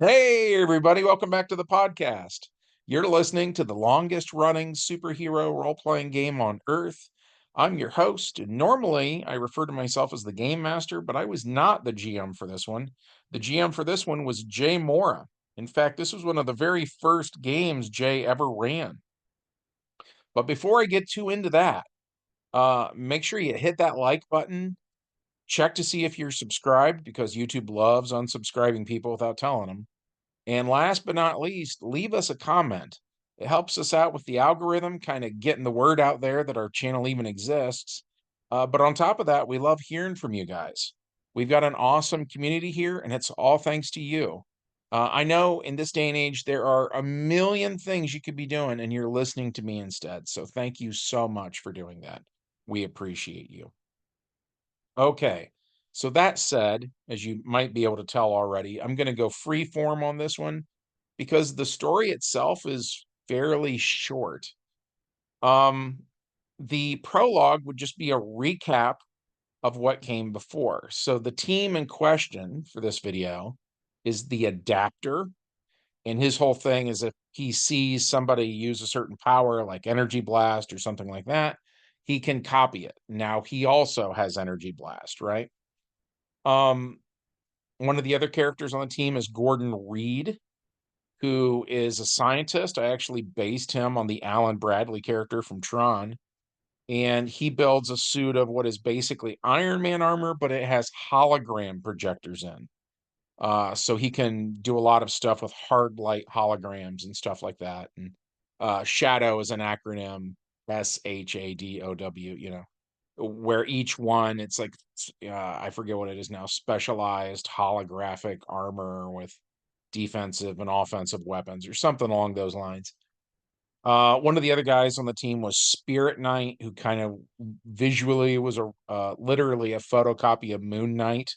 Hey, everybody, welcome back to the podcast. You're listening to the longest running superhero role playing game on Earth. I'm your host. And normally, I refer to myself as the game master, but I was not the GM for this one. The GM for this one was Jay Mora. In fact, this was one of the very first games Jay ever ran. But before I get too into that, make sure you hit that like button. Check to see if you're subscribed because YouTube loves unsubscribing people without telling them. And last but not least, leave us a comment. It helps us out with the algorithm, kind of getting the word out there that our channel even exists. But on top of that, we love hearing from you guys. We've got an awesome community here, and it's all thanks to you. I know in this day and age, there are a million things you could be doing, and you're listening to me instead. So thank you so much for doing that. We appreciate you. Okay. So that said, as you might be able to tell already, I'm going to go free form on this one because the story itself is fairly short. Um, the prologue would just be a recap of what came before. So the team in question for this video is the adapter, and his whole thing is if he sees somebody use a certain power like energy blast or something like that, he can copy it. Now he also has energy blast, right? Um, One of the other characters on the team is Gordon Reed, who is a scientist. I actually based him on the Alan Bradley character from Tron, and he builds a suit of what is basically Iron Man armor, but it has hologram projectors in. So he can do a lot of stuff with hard light holograms and stuff like that. And Shadow is an acronym, SHADOW, where each one it's like I forget what it is now, specialized holographic armor with defensive and offensive weapons or something along those lines. One of the other guys on the team was Spirit Knight, who kind of visually was a literally a photocopy of Moon Knight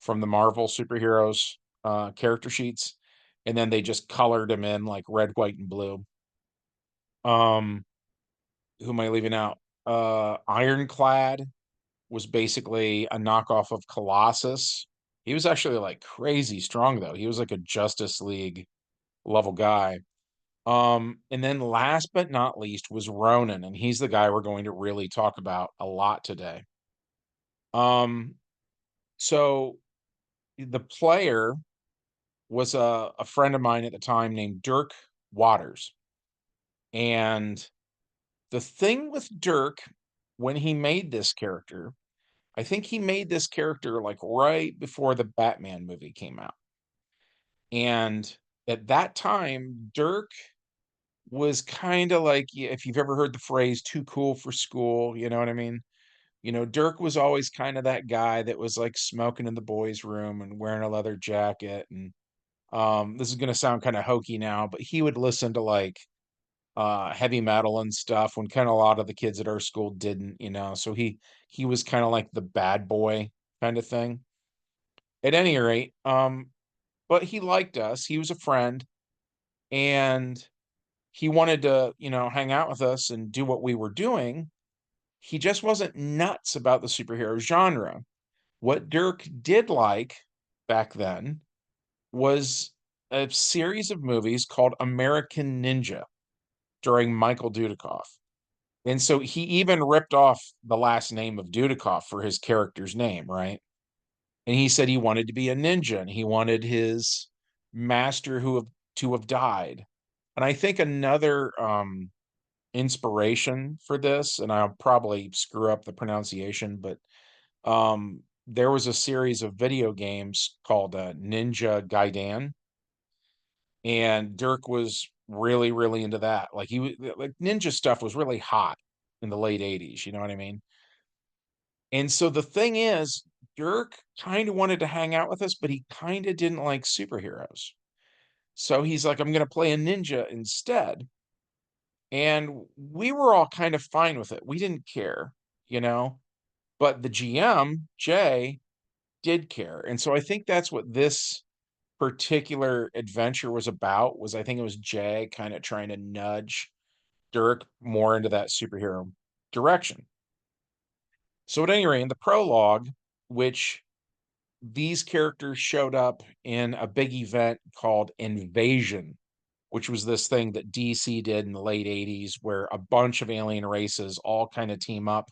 from the Marvel superheroes character sheets, and then they just colored him in like red, white, and blue. Um, who am I leaving out? Ironclad was basically a knockoff of Colossus. He was actually like crazy strong though. He was like a Justice League level guy. And then last but not least was Ronin, and he's the guy we're going to really talk about a lot today. Um, so the player was a friend of mine at the time named Dirk Waters. And the thing with Dirk, when he made this character, I think he made this character like right before the Batman movie came out. And at that time, Dirk was kind of like, if you've ever heard the phrase too cool for school, you know what I mean? Dirk was always kind of that guy that was like smoking in the boys' room and wearing a leather jacket. And this is going to sound kind of hokey now, but he would listen to like heavy metal and stuff when kind of a lot of the kids at our school didn't. So he was kind of like the bad boy kind of thing. At any rate, but he liked us. He was a friend, and he wanted to, hang out with us and do what we were doing. He just wasn't nuts about the superhero genre. What Dirk did like back then was a series of movies called American Ninja during Michael Dudikoff. And so he even ripped off the last name of Dudikoff for his character's name, right? And he said he wanted to be a ninja and he wanted his master to have died. And I think another inspiration for this, and I'll probably screw up the pronunciation, but there was a series of video games called Ninja Gaiden, and Dirk was really, really into that. Like like ninja stuff was really hot in the late 80s, you know what I mean? And so the thing is, Dirk kind of wanted to hang out with us, but he kind of didn't like superheroes. So he's like, I'm going to play a ninja instead. And we were all kind of fine with it. We didn't care, you know? But the GM, Jay, did care. And so I think that's what this particular adventure was about, was I think it was Jay kind of trying to nudge Dirk more into that superhero direction. So at any rate, in the prologue, which these characters showed up in a big event called Invasion, which was this thing that DC did in the late 80s where a bunch of alien races all kind of team up.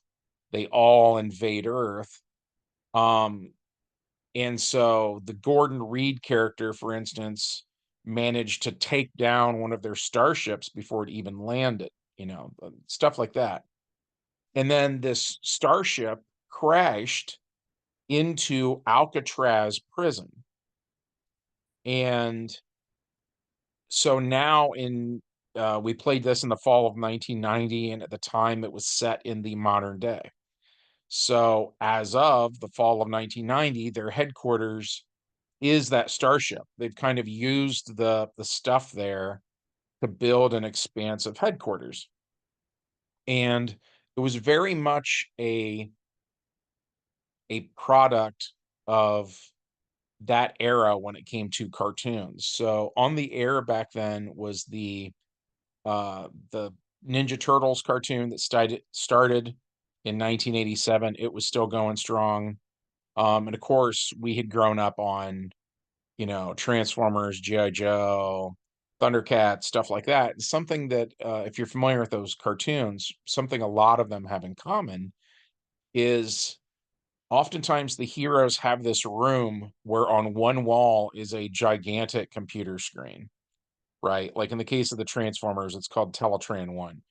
They all invade Earth. Um, and so the Gordon Reed character, for instance, managed to take down one of their starships before it even landed, stuff like that. And then this starship crashed into Alcatraz prison. And so now we played this in the fall of 1990, and at the time it was set in the modern day. So as of the fall of 1990, their headquarters is that starship. They've kind of used the stuff there to build an expansive headquarters. And it was very much a product of that era when it came to cartoons. So on the air back then was the Ninja Turtles cartoon that started in 1987. It was still going strong. And of course, we had grown up on, Transformers, G.I. Joe, Thundercats, stuff like that. Something that, if you're familiar with those cartoons, something a lot of them have in common is oftentimes the heroes have this room where on one wall is a gigantic computer screen, right? Like in the case of the Transformers, it's called Teletran 1.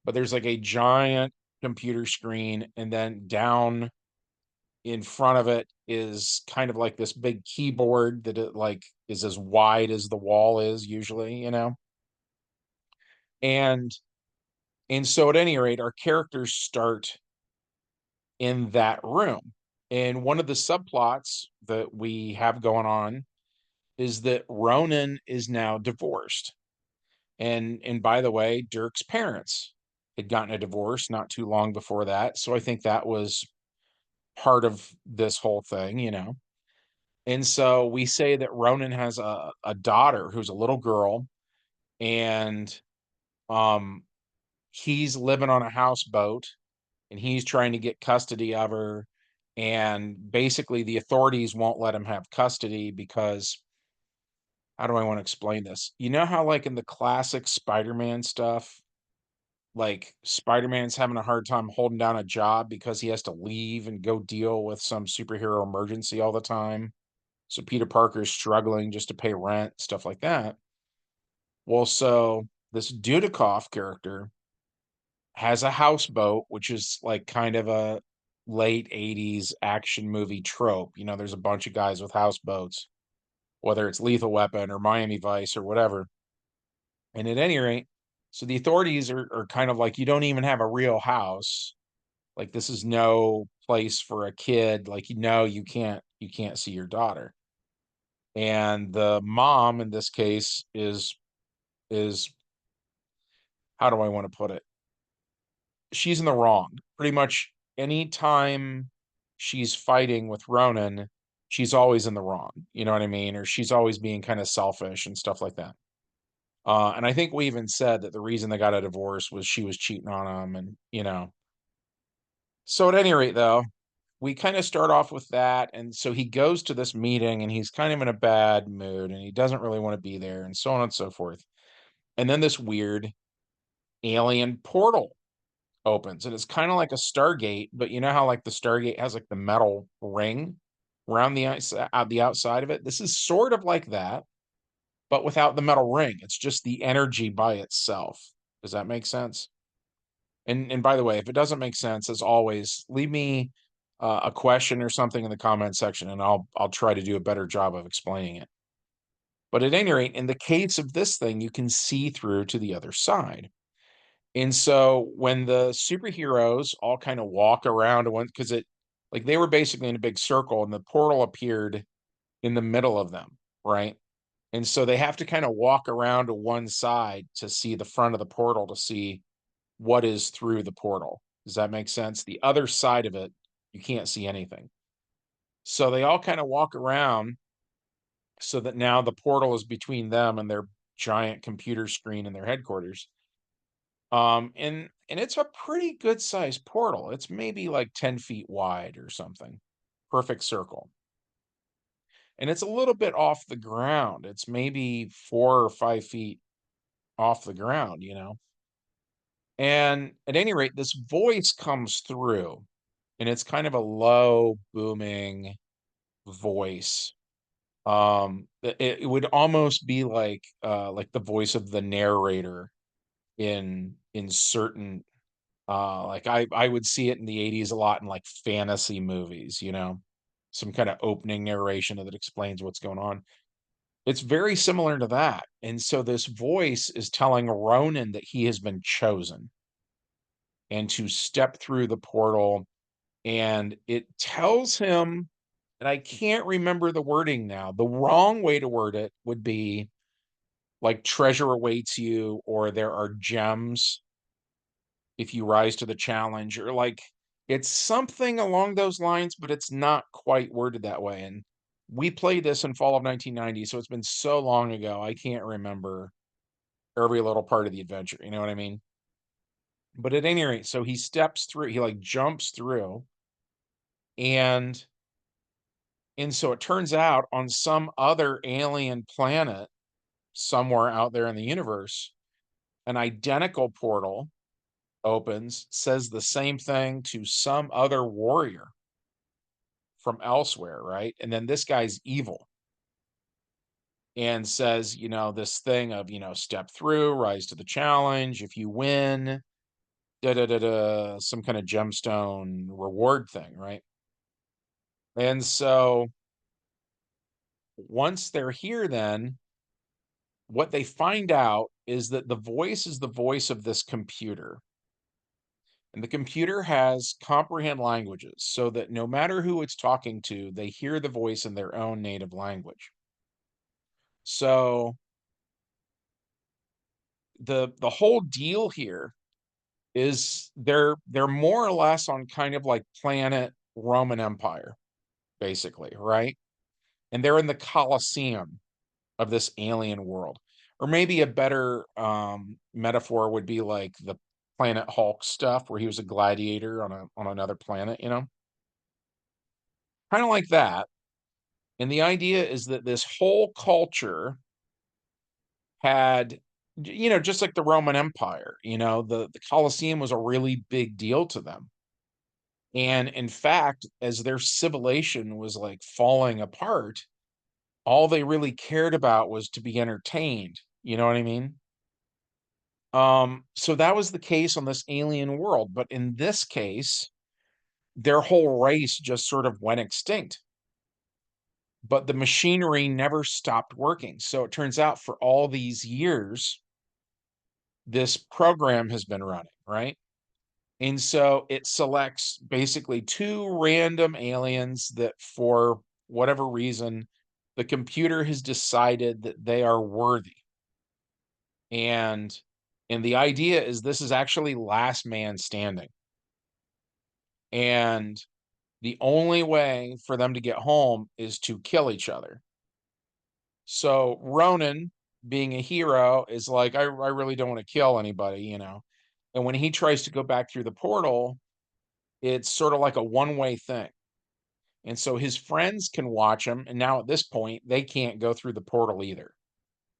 But there's like a giant computer screen, and then down in front of it is kind of like this big keyboard that it like is as wide as the wall is usually. And and so at any rate, our characters start in that room. And one of the subplots that we have going on is that Ronin is now divorced. And by the way, Dirk's parents had gotten a divorce not too long before that. So I think that was part of this whole thing. And so we say that Ronan has a daughter who's a little girl, and um he's living on a houseboat, and he's trying to get custody of her. And basically the authorities won't let him have custody because how do I want to explain this? You know how like in the classic Spider-Man stuff, like Spider-Man's having a hard time holding down a job because he has to leave and go deal with some superhero emergency all the time. So Peter Parker's struggling just to pay rent, stuff like that. Well, so this Dudikoff character has a houseboat, which is like kind of a late 80s action movie trope. There's a bunch of guys with houseboats, whether it's Lethal Weapon or Miami Vice or whatever. And at any rate, so the authorities are kind of like, you don't even have a real house. Like this is no place for a kid. Like, you can't see your daughter. And the mom in this case is how do I want to put it? She's in the wrong. Pretty much anytime she's fighting with Ronan, she's always in the wrong. You know what I mean? Or she's always being kind of selfish and stuff like that. And I think we even said that the reason they got a divorce was she was cheating on him, and. So at any rate, though, we kind of start off with that, and so he goes to this meeting, and he's kind of in a bad mood, and he doesn't really want to be there, and so on and so forth. And then this weird alien portal opens, and it's kind of like a Stargate, but you know how like the Stargate has like the metal ring around the outside of it. This is sort of like that, but without the metal ring. It's just the energy by itself. Does that make sense? And by the way, if it doesn't make sense, as always, leave me a question or something in the comment section, and I'll try to do a better job of explaining it. But at any rate, in the case of this thing, you can see through to the other side. And so when the superheroes all kind of walk around one, because it like they were basically in a big circle, and the portal appeared in the middle of them, right? And so they have to kind of walk around to one side to see the front of the portal to see what is through the portal. Does that make sense? The other side of it, you can't see anything. So they all kind of walk around so that now the portal is between them and their giant computer screen in their headquarters. And it's a pretty good sized portal. It's maybe like 10 feet wide or something. Perfect circle. and it's a little bit off the ground. It's maybe 4 or 5 feet off the ground, you know? And at any rate, this voice comes through, and it's kind of a low, booming voice. It would almost be like the voice of the narrator in certain, like, I would see it in the '80s a lot in, like, fantasy movies, you know? Some kinda opening narration that explains what's going on. It's very similar to that, and so this voice is telling Ronin that he has been chosen and to step through the portal, and it tells him, and I can't remember the wording now. The wrong way to word it would be, like, "Treasure awaits you," or, "There are gems if you rise to the challenge," or, like, it's something along those lines, but it's not quite worded that way, and we played this in fall of 1990, so it's been so long ago, I can't remember every little part of the adventure, you know what I mean? But at any rate, so he steps through, he, like, jumps through, and so it turns out on some other alien planet somewhere out there in the universe, an identical portal opens, says the same thing to some other warrior from elsewhere, right? And then this guy's evil and says, you know, this thing of, you know, step through, rise to the challenge. If you win, da da da da, some kind of gemstone reward thing, right? And so once they're here, then what they find out is that the voice is the voice of this computer. And the computer has comprehend languages so that no matter who it's talking to, they hear the voice in their own native language. So the whole deal here is they're more or less on kind of like planet Roman Empire, basically, right? And they're in the Colosseum of this alien world. Or maybe a better metaphor would be like the Planet Hulk stuff where he was a gladiator on another planet, you know? Kind of like that. And the idea is that this whole culture had, you know, just like the Roman Empire, you know, the Colosseum was a really big deal to them. And in fact, as their civilization was like falling apart, all they really cared about was to be entertained. You know what I mean? So that was the case on this alien world. But in this case, their whole race just sort of went extinct. But the machinery never stopped working. So it turns out for all these years, this program has been running, right? And so it selects basically 2 random aliens that for whatever reason, the computer has decided that they are worthy. And the idea is this is actually last man standing. And the only way for them to get home is to kill each other. So Ronan, being a hero, is like, I really don't want to kill anybody, you know. And when he tries to go back through the portal, it's sort of like a one-way thing. And so his friends can watch him, and now at this point, they can't go through the portal either.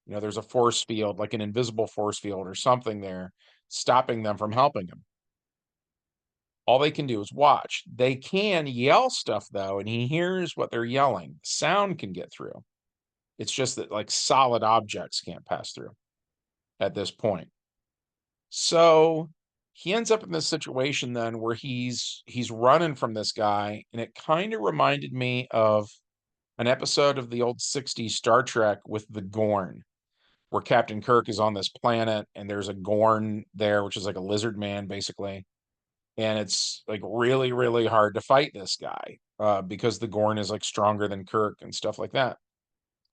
You know, there's a force field, like an invisible force field or something there, stopping them from helping him. All they can do is watch. They can yell stuff though, and he hears what they're yelling. Sound can get through. It's just that like solid objects can't pass through at this point. So he ends up in this situation then where he's running from this guy, and it kind of reminded me of an episode of the old '60s Star Trek with the Gorn, where Captain Kirk is on this planet and there's a Gorn there, which is like a lizard man basically. And it's like really, really hard to fight this guy because the Gorn is like stronger than Kirk and stuff like that.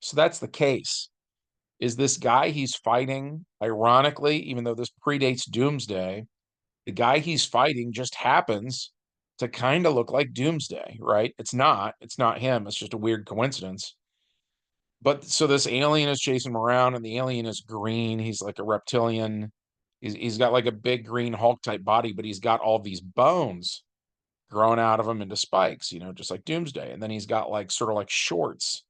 So that's the case. Is this guy he's fighting, ironically, even though this predates Doomsday, the guy he's fighting just happens to kind of look like Doomsday, right? It's not him. It's just a weird coincidence. But so this alien is chasing him around, and the alien is green. He's like a reptilian. He's got like a big green Hulk type body, but he's got all these bones growing out of him into spikes, you know, just like Doomsday. And then he's got like sort of like shorts.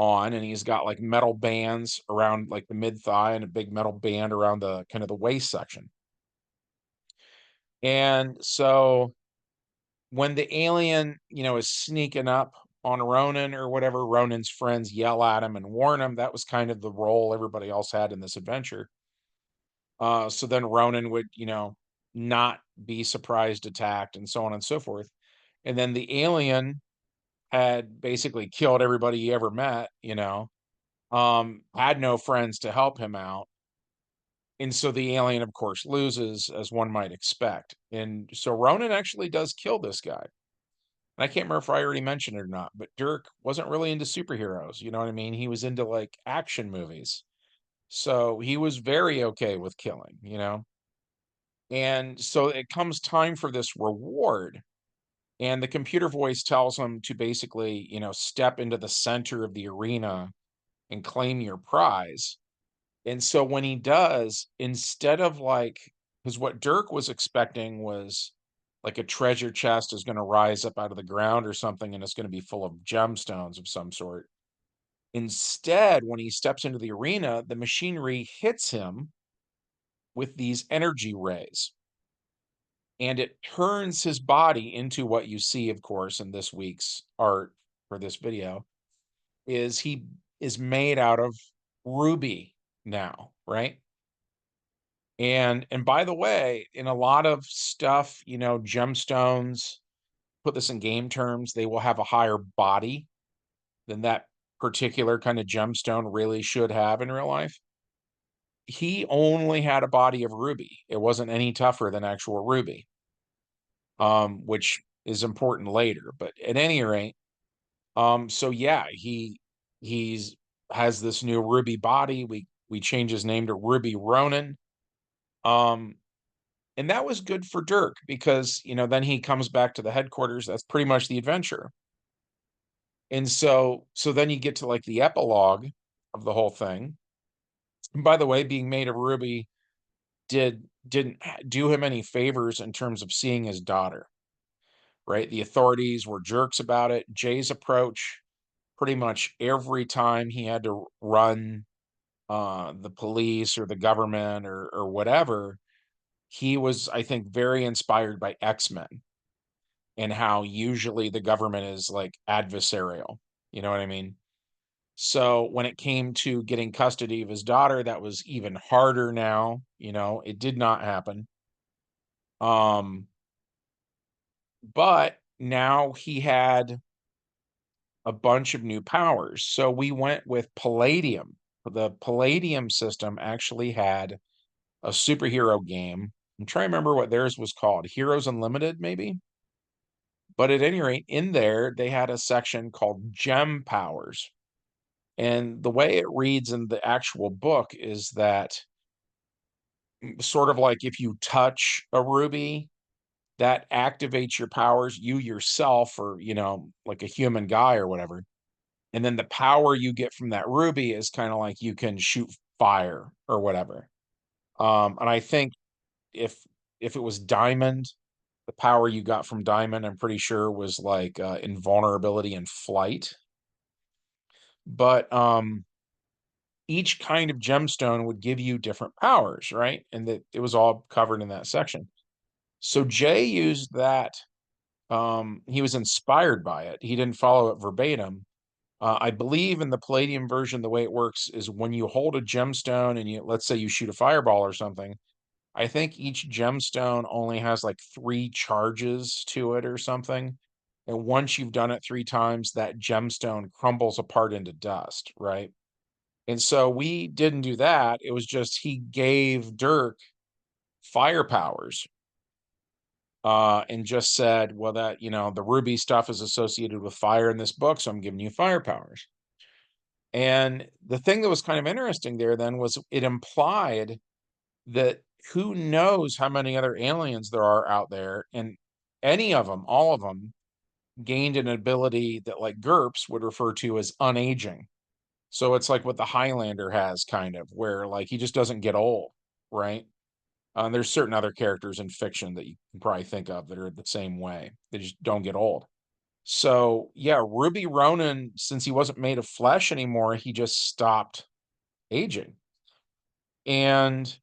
on, and he's got like metal bands around like the mid thigh and a big metal band around the kind of the waist section. And so when the alien, is sneaking up on Ronin or whatever, Ronin's friends yell at him and warn him. That was kind of the role everybody else had in this adventure. So then Ronin would, not be surprised attacked and so on and so forth. And then the alien had basically killed everybody he ever met, had no friends to help him out. And so the alien, of course, loses, as one might expect. And so Ronin actually does kill this guy. And I can't remember if I already mentioned it or not, but Dirk wasn't really into superheroes. You know what I mean? He was into like action movies. So he was very okay with killing. And so it comes time for this reward. And the computer voice tells him to basically, step into the center of the arena and claim your prize. And so when he does, instead of like, because what Dirk was expecting was like a treasure chest is going to rise up out of the ground or something, and it's going to be full of gemstones of some sort. Instead, when he steps into the arena, the machinery hits him with these energy rays, and it turns his body into what you see, of course, in this week's art for this video, is he is made out of ruby now, right? And by the way, in a lot of stuff, gemstones, put this in game terms, they will have a higher body than that particular kind of gemstone really should have in real life. He only had a body of ruby. It wasn't any tougher than actual ruby, which is important later. But at any rate, so yeah, he's has this new ruby body. We change his name to Ruby Ronin. Um, And that was good for Dirk because, then he comes back to the headquarters. That's pretty much the adventure. And so then you get to like the epilogue of the whole thing. And by the way, being made of ruby didn't do him any favors in terms of seeing his daughter, right? The authorities were jerks about it. Jay's approach pretty much every time he had to run the police or the government or whatever, he was, I think, very inspired by X-Men and how usually the government is like adversarial. You know what I mean? So when it came to getting custody of his daughter, that was even harder now. It did not happen. Um, but now he had a bunch of new powers. So we went with Palladium. The Palladium system actually had a superhero game. I'm trying to remember what theirs was called. Heroes Unlimited, maybe? But at any rate, in there, they had a section called Gem Powers. And the way it reads in the actual book is that sort of like if you touch a ruby, that activates your powers, you yourself, or, like a human guy or whatever. And then the power you get from that ruby is kind of like you can shoot fire or whatever. And I think if if it was diamond, the power you got from diamond, I'm pretty sure was like invulnerability and flight. But each kind of gemstone would give you different powers, right? And that it was all covered in that section. So Jay used that. He was inspired by it. He didn't follow it verbatim. I believe in the Palladium version, the way it works is when you hold a gemstone and let's say you shoot a fireball or something, I think each gemstone only has like 3 charges to it or something. And once you've done it 3 times, that gemstone crumbles apart into dust, right? And so we didn't do that. It was just he gave Dirk fire powers, and just said, well, that, the ruby stuff is associated with fire in this book, so I'm giving you fire powers. And the thing that was kind of interesting there then was it implied that who knows how many other aliens there are out there, and any of them, all of them, gained an ability that like GURPS would refer to as unaging. So it's like what the Highlander has, kind of, where like he just doesn't get old, right? There's certain other characters in fiction that you can probably think of that are the same way. They just don't get old. So, yeah, Ruby Ronin, since he wasn't made of flesh anymore, he just stopped aging. And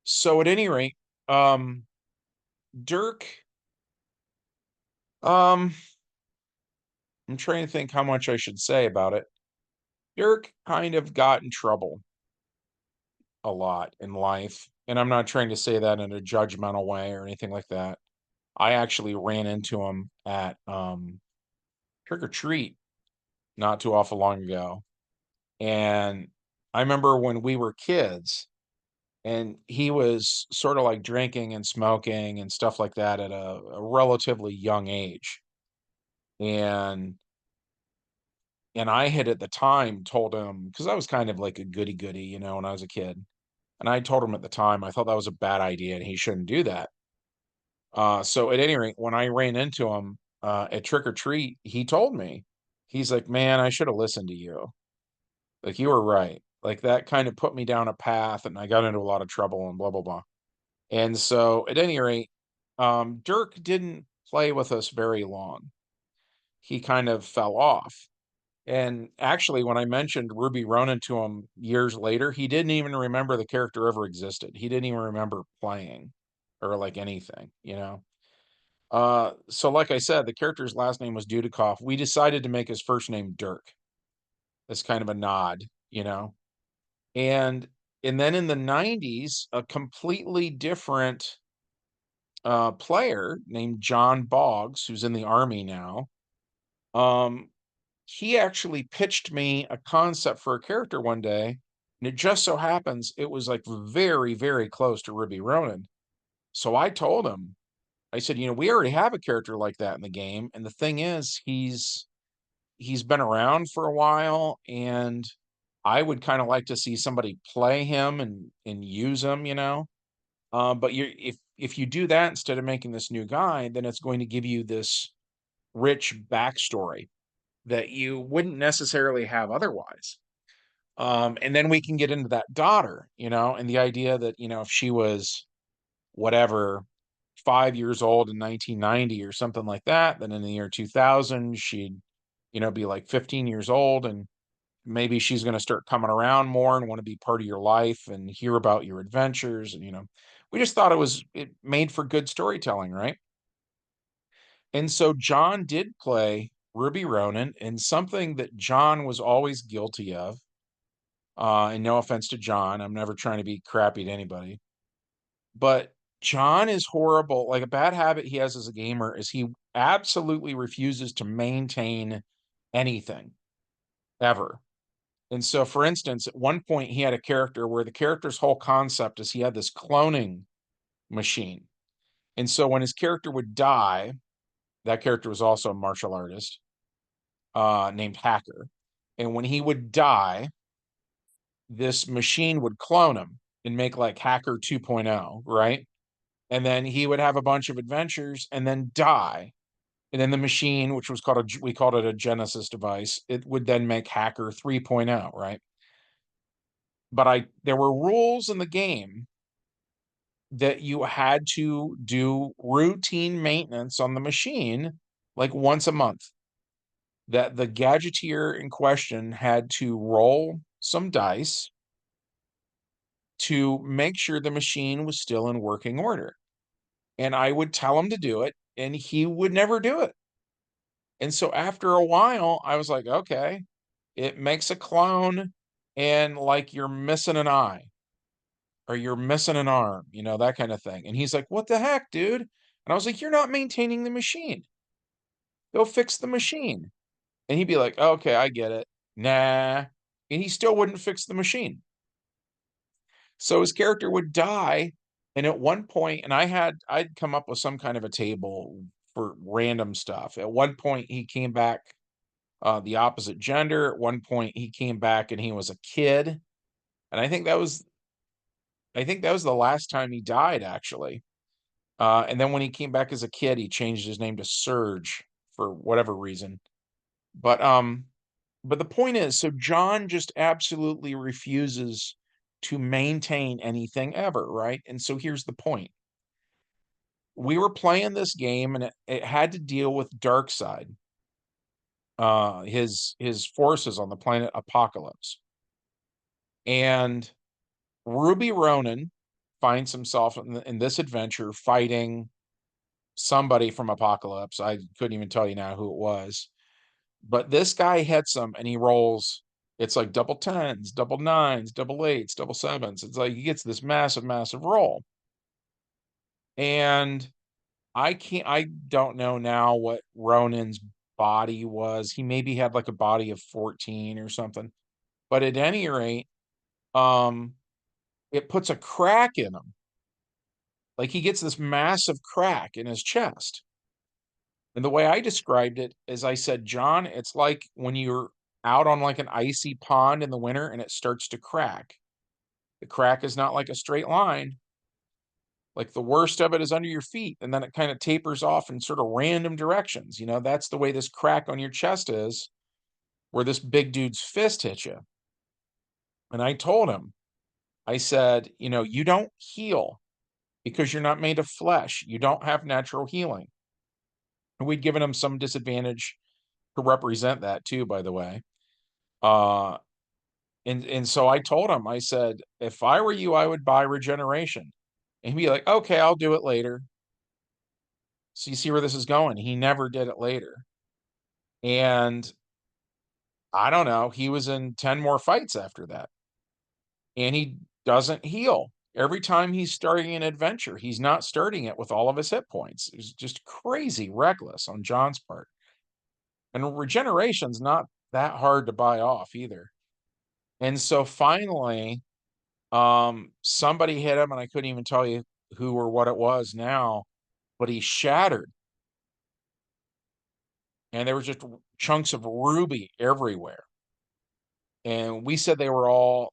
so at any rate, um, Dirk, um, I'm trying to think how much I should say about it. Dirk kind of got in trouble a lot in life, and I'm not trying to say that in a judgmental way or anything like that. I actually ran into him at trick or treat not too awful long ago. And I remember when we were kids, and he was sort of like drinking and smoking and stuff like that at a relatively young age. And I had at the time told him, because I was kind of like a goody goody, when I was a kid. And I told him at the time I thought that was a bad idea and he shouldn't do that. So at any rate, when I ran into him at trick or treat, he told me, he's like, "Man, I should have listened to you. Like you were right. Like that kind of put me down a path, and I got into a lot of trouble and blah blah blah." And so at any rate, Dirk didn't play with us very long. He kind of fell off. And actually, when I mentioned Ruby Ronin to him years later, he didn't even remember the character ever existed. He didn't even remember playing or like anything. So like I said, the character's last name was Dudikoff. We decided to make his first name Dirk as kind of a nod. And then in the 90s, a completely different player named John Boggs, who's in the army now, um, he actually pitched me a concept for a character one day, and it just so happens it was like very, very close to Ruby Ronin. So I told him, I said, we already have a character like that in the game, and the thing is, he's been around for a while, and I would kind of like to see somebody play him and use him. But if you do that instead of making this new guy, then it's going to give you this rich backstory that you wouldn't necessarily have otherwise. And then we can get into that daughter, and the idea that, if she was whatever, 5 years old in 1990 or something like that, then in the year 2000, she'd be like 15 years old, and maybe she's going to start coming around more and want to be part of your life and hear about your adventures. And we just thought it made for good storytelling, right? And so John did play Ruby Ronin, and something that John was always guilty of, and no offense to John, I'm never trying to be crappy to anybody, but John is horrible. Like a bad habit he has as a gamer is he absolutely refuses to maintain anything ever. And so, for instance, at one point he had a character where the character's whole concept is he had this cloning machine. And so when his character would die, that character was also a martial artist named Hacker. And when he would die, this machine would clone him and make like Hacker 2.0, right? And then he would have a bunch of adventures and then die. And then the machine, which was we called it a Genesis device, it would then make Hacker 3.0, right? But there were rules in the game that you had to do routine maintenance on the machine like once a month. That the gadgeteer in question had to roll some dice to make sure the machine was still in working order. And I would tell him to do it, and he would never do it. And so after a while, I was like, okay, it makes a clone, and like you're missing an eye or you're missing an arm, that kind of thing. And he's like, what the heck, dude? And I was like, you're not maintaining the machine. Go fix the machine. And he'd be like, okay, I get it. Nah. And he still wouldn't fix the machine. So his character would die. And at one point, and I'd come up with some kind of a table for random stuff. At one point, he came back the opposite gender. At one point, he came back and he was a kid. And I think that was the last time he died, actually. And then when he came back as a kid, he changed his name to Surge for whatever reason. But the point is, so John just absolutely refuses to maintain anything ever, right? And so here's the point. we were playing this game, and it had to deal with Darkseid, his forces on the planet Apocalypse. And Ruby Ronin finds himself in this adventure fighting somebody from Apocalypse. I couldn't even tell you now who it was. But this guy hits him and he rolls. It's like double tens, double nines, double eights, double sevens. It's like he gets this massive, massive roll. And I don't know now what Ronin's body was. He maybe had like a body of 14 or something. But at any rate, um, it puts a crack in him. Like he gets this massive crack in his chest. And the way I described it is I said, John, it's like when you're out on like an icy pond in the winter and it starts to crack. The crack is not like a straight line. Like the worst of it is under your feet, and then it kind of tapers off in sort of random directions. That's the way this crack on your chest is, where this big dude's fist hit you. And I told him, I said, you don't heal because you're not made of flesh. You don't have natural healing. And we'd given him some disadvantage to represent that too, by the way. Uh, and so I told him, I said, if I were you, I would buy regeneration. And he'd be like, okay, I'll do it later. So you see where this is going. He never did it later. And I don't know, he was in 10 more fights after that. And he doesn't heal. Every time he's starting an adventure, he's not starting it with all of his hit points. It's just crazy reckless on John's part. And regeneration's not that hard to buy off either. And so finally, somebody hit him, and I couldn't even tell you who or what it was now, but he shattered. And there were just chunks of ruby everywhere. And we said they were all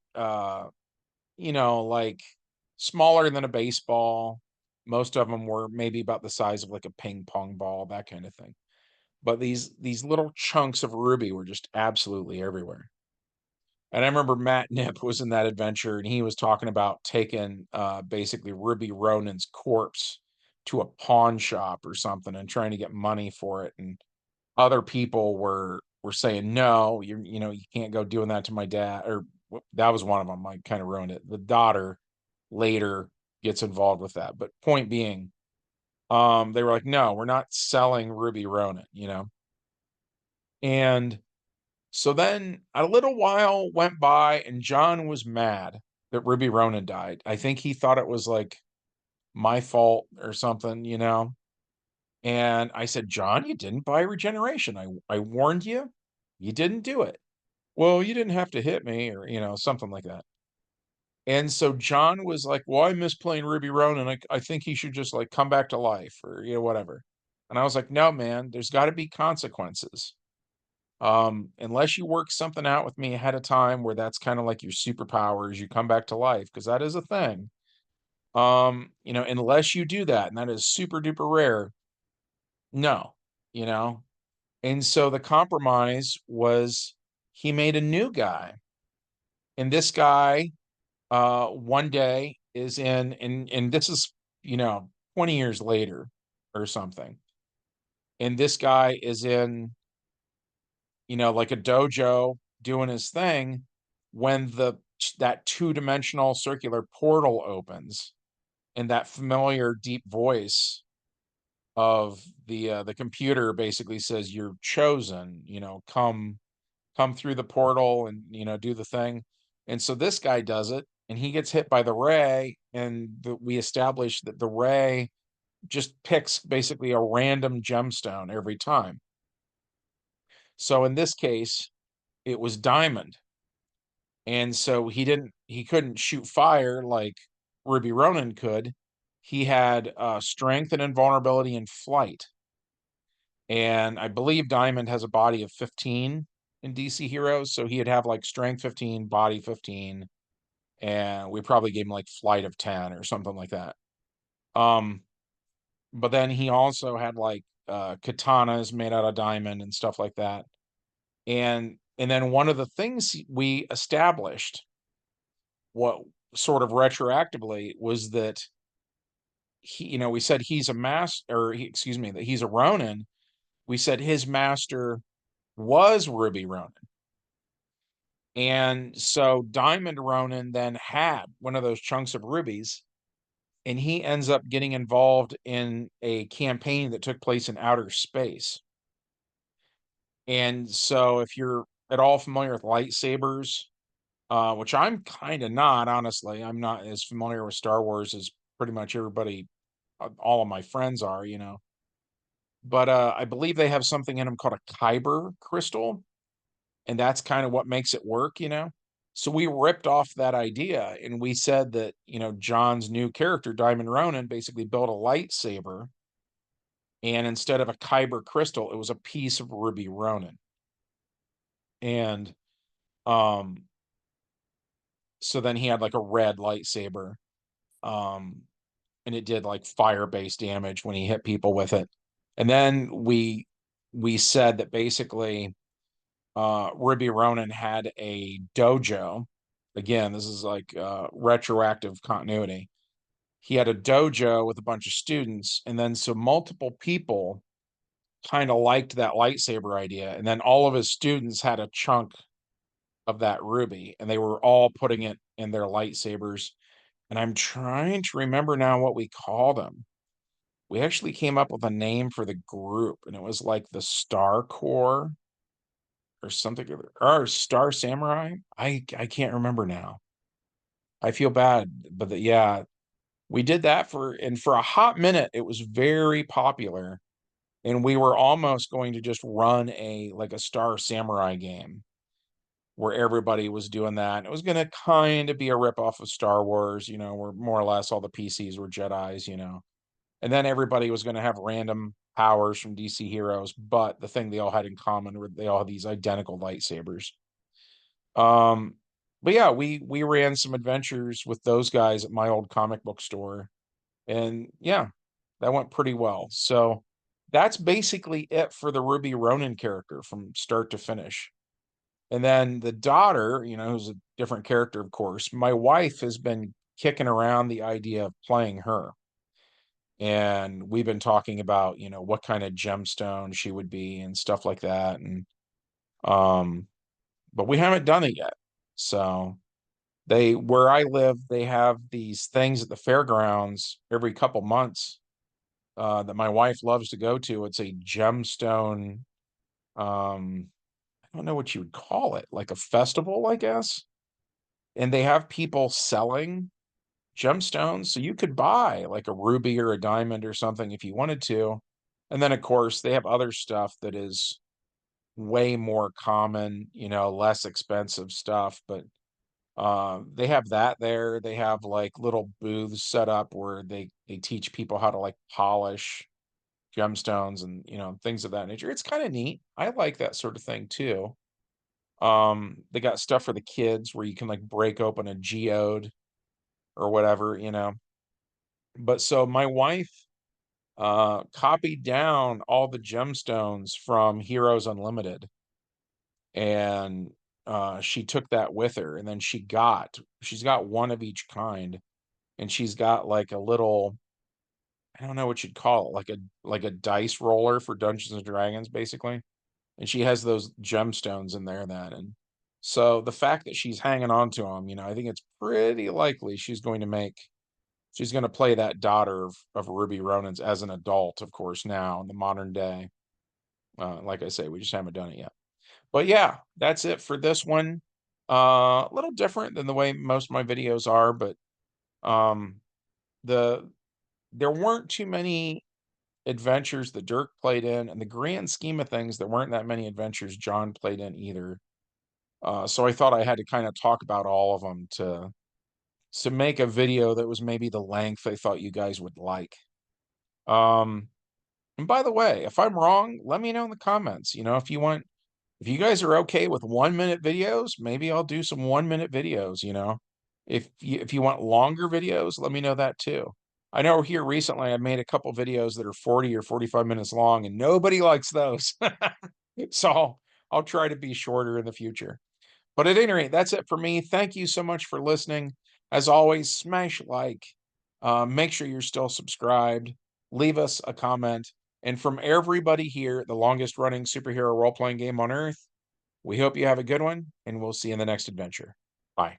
like smaller than a baseball. Most of them were maybe about the size of like a ping pong ball, that kind of thing. But these little chunks of ruby were just absolutely everywhere. And I remember Matt Nip was in that adventure, and he was talking about taking basically Ruby Ronin's corpse to a pawn shop or something and trying to get money for it. And other people were saying, no, you can't go doing that to my dad. Or that was one of them. I kind of ruined it. The daughter later gets involved with that. But point being, they were like, no, we're not selling Ruby Ronin. And so then a little while went by, and John was mad that Ruby Ronin died. I think he thought it was like my fault or something. And I said, John, you didn't buy regeneration. I warned you. You didn't do it. Well, you didn't have to hit me, or something like that. And so John was like, well, I miss playing Ruby Ronin. I think he should just like come back to life, or whatever. And I was like, no, man, there's got to be consequences. Unless you work something out with me ahead of time where that's kind of like your superpowers, you come back to life, because that is a thing. Unless you do that, and that is super duper rare, no, you know. And so the compromise was he made a new guy. And this guy one day is and this is, 20 years later or something. And this guy is in, like a dojo doing his thing when that two-dimensional circular portal opens, and that familiar deep voice of the computer basically says, you're chosen, come through the portal and do the thing. And so this guy does it, and he gets hit by the ray, and we establish that the ray just picks basically a random gemstone every time. So in this case, it was diamond. And so he couldn't shoot fire like Ruby Ronin could. He had strength and invulnerability and flight. And I believe Diamond has a body of 15 in DC Heroes, so he'd have like strength 15, body 15, and we probably gave him like flight of 10 or something like that. Um, but then he also had like katanas made out of diamond and stuff like that. And then one of the things we established, what sort of retroactively, was that we said he's a master, or excuse me, that he's a Ronin. We said his master was Ruby Ronin. And so Diamond Ronin then had one of those chunks of rubies, and he ends up getting involved in a campaign that took place in outer space. And so if you're at all familiar with lightsabers, which I'm kind of not, honestly, I'm not as familiar with Star Wars as pretty much everybody, all of my friends are. But I believe they have something in them called a kyber crystal, and that's kind of what makes it work. So we ripped off that idea and we said that, John's new character, Diamond Ronin, basically built a lightsaber, and instead of a kyber crystal, it was a piece of Ruby Ronin. And um so then he had like a red lightsaber. Um and it did like fire-based damage when he hit people with it. And then we said that basically Ruby Ronin had a dojo. Again, this is like retroactive continuity. He had a dojo with a bunch of students, and then so multiple people kind of liked that lightsaber idea, and then all of his students had a chunk of that ruby, and they were all putting it in their lightsabers. And I'm trying to remember now what we called them. We actually came up with a name for the group, and it was like the Star Corps or something, or Star Samurai. I can't remember now. I feel bad, but yeah, we did that and for a hot minute it was very popular, and we were almost going to just run a Star Samurai game where everybody was doing that. It was going to kind of be a ripoff of Star Wars, where more or less all the PCs were Jedis. And then everybody was going to have random powers from DC heroes, but the thing they all had in common were they all had these identical lightsabers. Um, but yeah, we ran some adventures with those guys at my old comic book store, and yeah, that went pretty well. So that's basically it for the Ruby Ronin character from start to finish. And then the daughter, who's a different character, of course, my wife has been kicking around the idea of playing her. And we've been talking about, what kind of gemstone she would be and stuff like that. And um, but we haven't done it yet. So where I live, they have these things at the fairgrounds every couple months that my wife loves to go to. It's a gemstone, um, I don't know what you would call it, like a festival, I guess. And they have people selling gemstones, so you could buy like a ruby or a diamond or something if you wanted to. And then, of course, they have other stuff that is way more common, less expensive stuff. But they have that there. They have like little booths set up where they teach people how to like polish gemstones and things of that nature. It's kind of neat. I like that sort of thing too. They got stuff for the kids where you can like break open a geode or whatever. But so my wife copied down all the gemstones from Heroes Unlimited, and she took that with her, and then she's got one of each kind, and she's got like a little, I don't know what you'd call it, like a dice roller for Dungeons and Dragons, basically. And she has those gemstones in there then. And so the fact that she's hanging on to them, I think it's pretty likely she's going to play that daughter of Ruby Ronins as an adult, of course, now in the modern day. Like I say, we just haven't done it yet. But yeah, that's it for this one. A little different than the way most of my videos are, but um, the there weren't too many adventures that Dirk played in, and the grand scheme of things, there weren't that many adventures John played in either. So I thought I had to kind of talk about all of them to make a video that was maybe the length I thought you guys would like. Um, and by the way, if I'm wrong, let me know in the comments. If you guys are okay with 1 minute videos, maybe I'll do some 1 minute videos. If you want longer videos, let me know that too. I know here recently I made a couple videos that are 40 or 45 minutes long, and nobody likes those. So I'll try to be shorter in the future. But at any rate, that's it for me. Thank you so much for listening. As always, smash like, Make sure you're still subscribed. Leave us a comment. And from everybody here at the longest running superhero role playing game on earth, we hope you have a good one, and we'll see you in the next adventure. Bye.